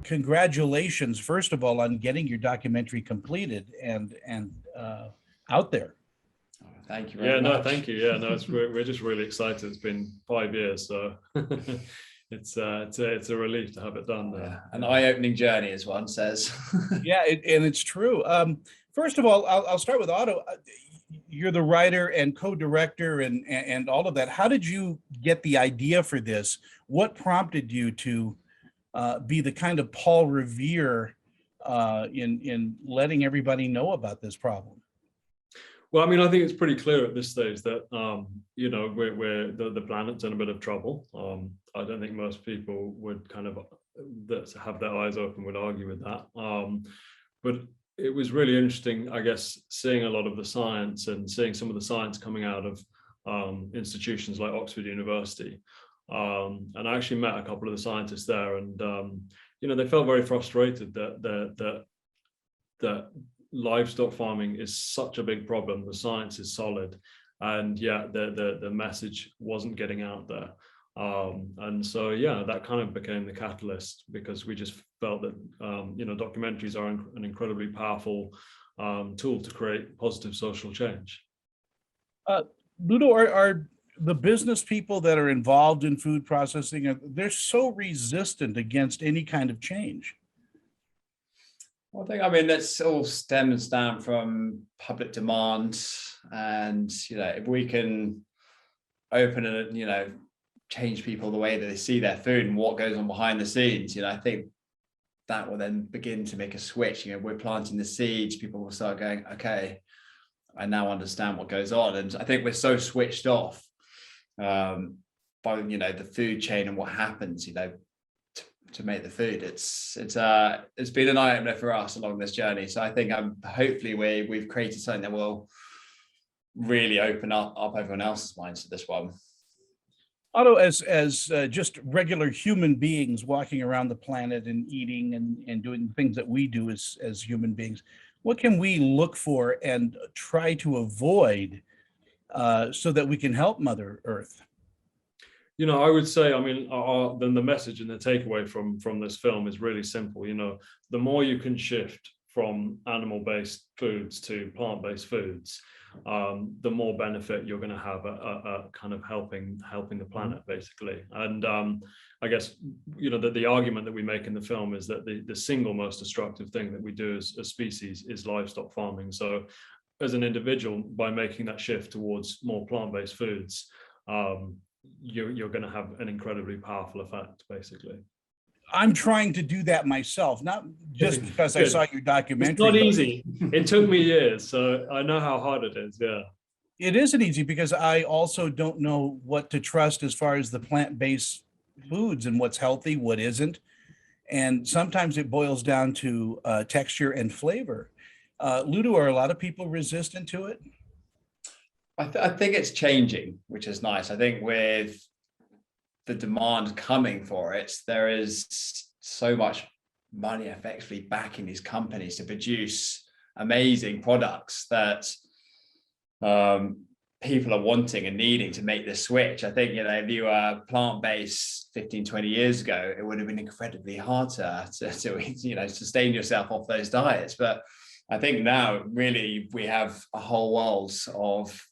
Congratulations, first of all, on getting your documentary completed and out there. Thank you very much. No, thank you. Yeah, no, we're just really excited. It's been 5 years, so it's a relief to have it done there. Yeah, an eye-opening journey, as one says. Yeah, and it's true. First of all, I'll start with Otto. You're the writer and co-director and all of that. How did you get the idea for this? What prompted you to be the kind of Paul Revere in letting everybody know about this problem? Well, I mean, I think it's pretty clear at this stage that we're the planet's in a bit of trouble. I don't think most people would kind of that have their eyes open would argue with that. But it was really interesting, I guess, seeing a lot of the science and seeing some of the science coming out of institutions like Oxford University. And I actually met a couple of the scientists there, and they felt very frustrated that livestock farming is such a big problem. The science is solid, and yet the message wasn't getting out there. And so, that kind of became the catalyst, because we just felt that, documentaries are an incredibly powerful tool to create positive social change. Ludo, are the business people that are involved in food processing, they're so resistant against any kind of change? Well, I mean, that's all stems down from public demand, and if we can open and change people the way that they see their food and what goes on behind the scenes, I think that will then begin to make a switch. We're planting the seeds, people will start going, okay, I now understand what goes on. And I think we're so switched off by the food chain and what happens to make the food. It's been an eye-opener for us along this journey. So I think hopefully we've created something that will really open up everyone else's minds to this one. Otto, as just regular human beings walking around the planet and eating and doing the things that we do as human beings, what can we look for and try to avoid so that we can help Mother Earth? I would say, then the message and the takeaway from this film is really simple. The more you can shift from animal-based foods to plant-based foods, the more benefit you're going to have a kind of helping the planet, basically. And I guess the argument that we make in the film is that the single most destructive thing that we do as a species is livestock farming. So as an individual, by making that shift towards more plant-based foods, you're going to have an incredibly powerful effect, basically. I'm trying to do that myself, not just because I saw your documentary. It's not easy. It took me years, so I know how hard it is. Yeah. It isn't easy because I also don't know what to trust as far as the plant-based foods and what's healthy, what isn't. And sometimes it boils down to texture and flavor. Ludo, are a lot of people resistant to it? I think it's changing, which is nice. I think with the demand coming for it, there is so much money effectively backing these companies to produce amazing products that people are wanting and needing to make this switch. I think, if you were plant-based 15, 20 years ago, it would have been incredibly hard to sustain yourself off those diets. But I think now really we have a whole world of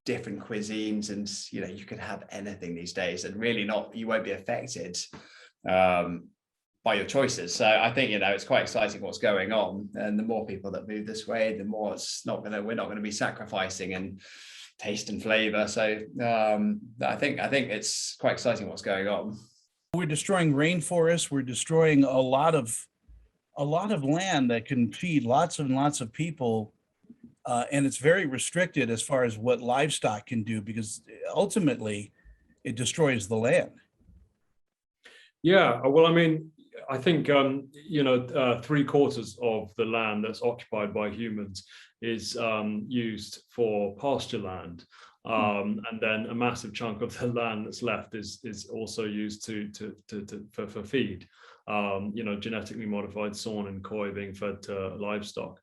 different cuisines, and you can have anything these days, and really you won't be affected by your choices. So I think it's quite exciting what's going on, and the more people that move this way, the more we're not going to be sacrificing in taste and flavor. So I think it's quite exciting what's going on. We're destroying rainforests. We're destroying a lot of land that can feed lots and lots of people. And it's very restricted as far as what livestock can do, because ultimately it destroys the land. Yeah, well, I think, 3/4 of the land that's occupied by humans is used for pasture land. And then a massive chunk of the land that's left is also used for feed, genetically modified sawn and coy being fed to livestock.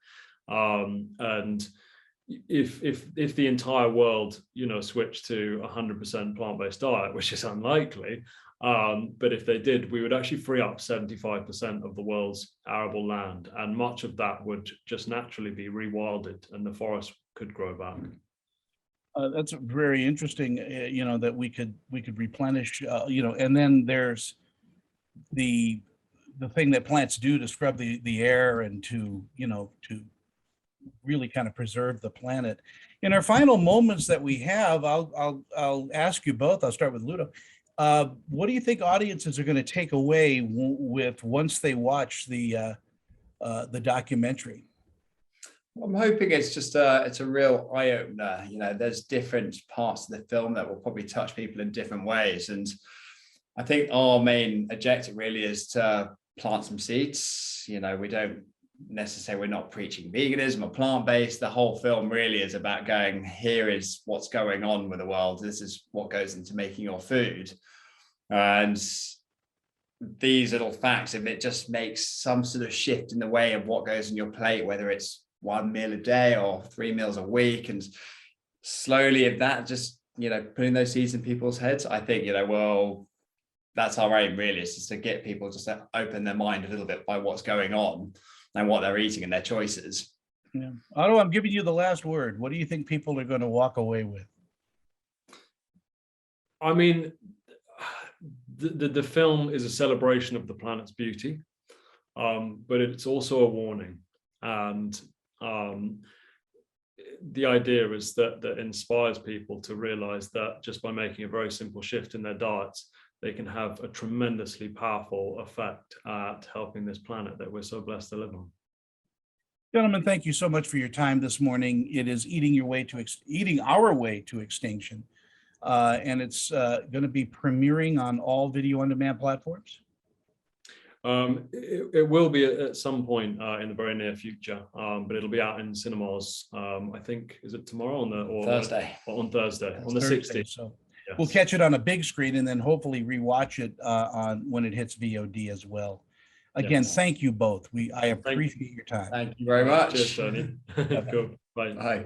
And if the entire world, switched to 100% plant-based diet, which is unlikely, But if they did, we would actually free up 75% of the world's arable land, and much of that would just naturally be rewilded, and the forest could grow back. That's very interesting. That we could replenish. And then there's the thing that plants do to scrub the air and to really kind of preserve the planet. In our final moments that we have, I'll ask you both. I'll start with Ludo. What do you think audiences are going to take away once they watch the documentary? I'm hoping it's just it's a real eye opener. There's different parts of the film that will probably touch people in different ways, and I think our main objective really is to plant some seeds. We don't necessarily, we're not preaching veganism or plant-based. The whole film really is about going, here is what's going on with the world. This is what goes into making your food. And these little facts, if it just makes some sort of shift in the way of what goes in your plate, whether it's 1 meal a day or 3 meals a week, and slowly, if that just, putting those seeds in people's heads, I think, well, that's our aim really, is just to get people just to open their mind a little bit by what's going on and what they're eating and their choices. Yeah. Otto, I'm giving you the last word. What do you think people are going to walk away with? I mean, the film is a celebration of the planet's beauty, but it's also a warning. And the idea is that inspires people to realize that just by making a very simple shift in their diets, they can have a tremendously powerful effect at helping this planet that we're so blessed to live on. Gentlemen, thank you so much for your time this morning. It is Eating Our Way to Extinction. And it's going to be premiering on all video-on-demand platforms? It will be at some point in the very near future, but it'll be out in cinemas. I think, is it tomorrow or Thursday? On Thursday, That's on the Thursday, 16th. So Yes. we'll catch it on a big screen and then hopefully rewatch it when it hits VOD as well. Again, Yes. Thank you both. I appreciate your time. Thank you very much. Cheers, Tony. Cool. Bye. Bye.